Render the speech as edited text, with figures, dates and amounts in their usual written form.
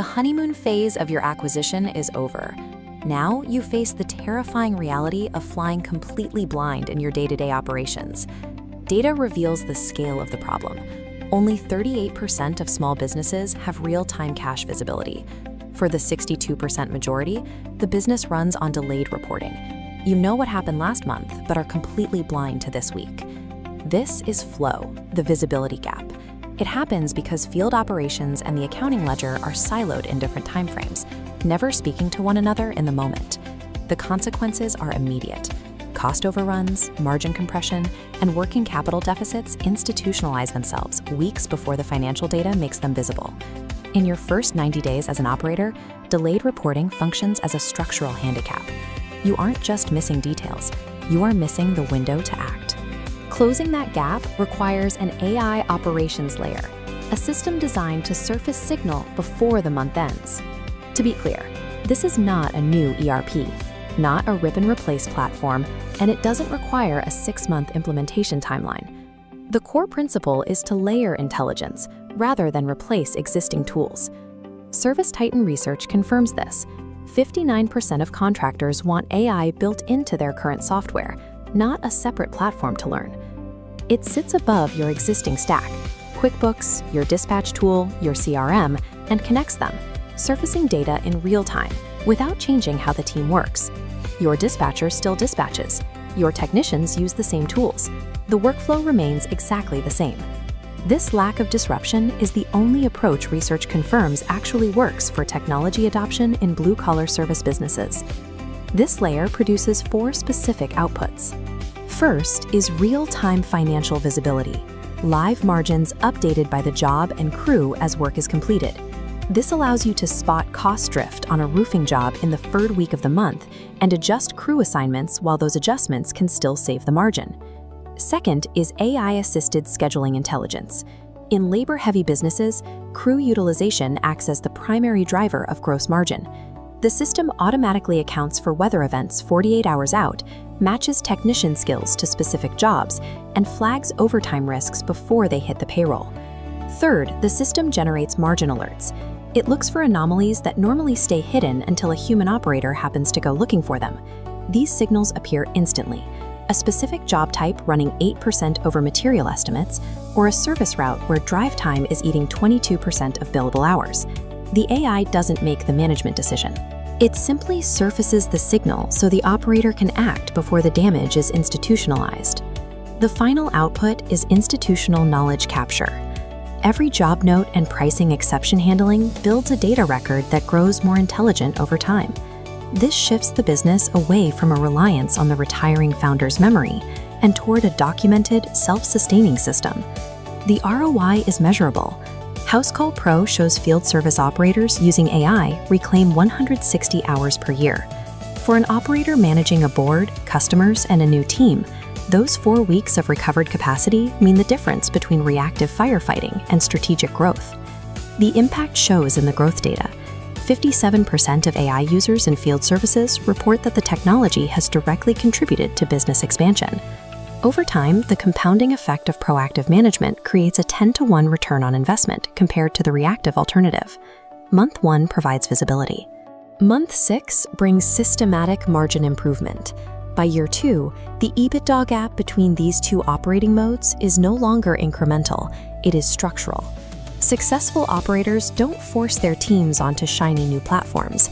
The honeymoon phase of your acquisition is over. Now you face the terrifying reality of flying completely blind in your day-to-day operations. Data reveals the scale of the problem. Only 38% of small businesses have real-time cash visibility. For the 62% majority, the business runs on delayed reporting. You know what happened last month, but are completely blind to this week. This is flow, the visibility gap. It happens because field operations and the accounting ledger are siloed in different timeframes, never speaking to one another in the moment. The consequences are immediate. Cost overruns, margin compression, and working capital deficits institutionalize themselves weeks before the financial data makes them visible. In your first 90 days as an operator, delayed reporting functions as a structural handicap. You aren't just missing details, you are missing the window to act. Closing that gap requires an AI operations layer, a system designed to surface signal before the month ends. To be clear, this is not a new ERP, not a rip-and-replace platform, and it doesn't require a 6-month implementation timeline. The core principle is to layer intelligence rather than replace existing tools. ServiceTitan research confirms this. 59% of contractors want AI built into their current software, not a separate platform to learn. It sits above your existing stack, QuickBooks, your dispatch tool, your CRM, and connects them, surfacing data in real time without changing how the team works. Your dispatcher still dispatches. Your technicians use the same tools. The workflow remains exactly the same. This lack of disruption is the only approach research confirms actually works for technology adoption in blue-collar service businesses. This layer produces 4 specific outputs. First is real-time financial visibility, live margins updated by the job and crew as work is completed. This allows you to spot cost drift on a roofing job in the 3rd week of the month and adjust crew assignments while those adjustments can still save the margin. Second is AI-assisted scheduling intelligence. In labor-heavy businesses, crew utilization acts as the primary driver of gross margin. The system automatically accounts for weather events 48 hours out, matches technician skills to specific jobs, and flags overtime risks before they hit the payroll. Third, the system generates margin alerts. It looks for anomalies that normally stay hidden until a human operator happens to go looking for them. These signals appear instantly. A specific job type running 8% over material estimates, or a service route where drive time is eating 22% of billable hours. The AI doesn't make the management decision. It simply surfaces the signal so the operator can act before the damage is institutionalized. The final output is institutional knowledge capture. Every job note and pricing exception handling builds a data record that grows more intelligent over time. This shifts the business away from a reliance on the retiring founder's memory and toward a documented, self-sustaining system. The ROI is measurable. Housecall Pro shows field service operators using AI reclaim 160 hours per year. For an operator managing a board, customers, and a new team, those 4 weeks of recovered capacity mean the difference between reactive firefighting and strategic growth. The impact shows in the growth data. 57% of AI users in field services report that the technology has directly contributed to business expansion. Over time, the compounding effect of proactive management creates a 10-to-1 return on investment compared to the reactive alternative. Month 1 provides visibility. Month 6 brings systematic margin improvement. By year 2, the EBITDA gap between these 2 operating modes is no longer incremental, it is structural. Successful operators don't force their teams onto shiny new platforms.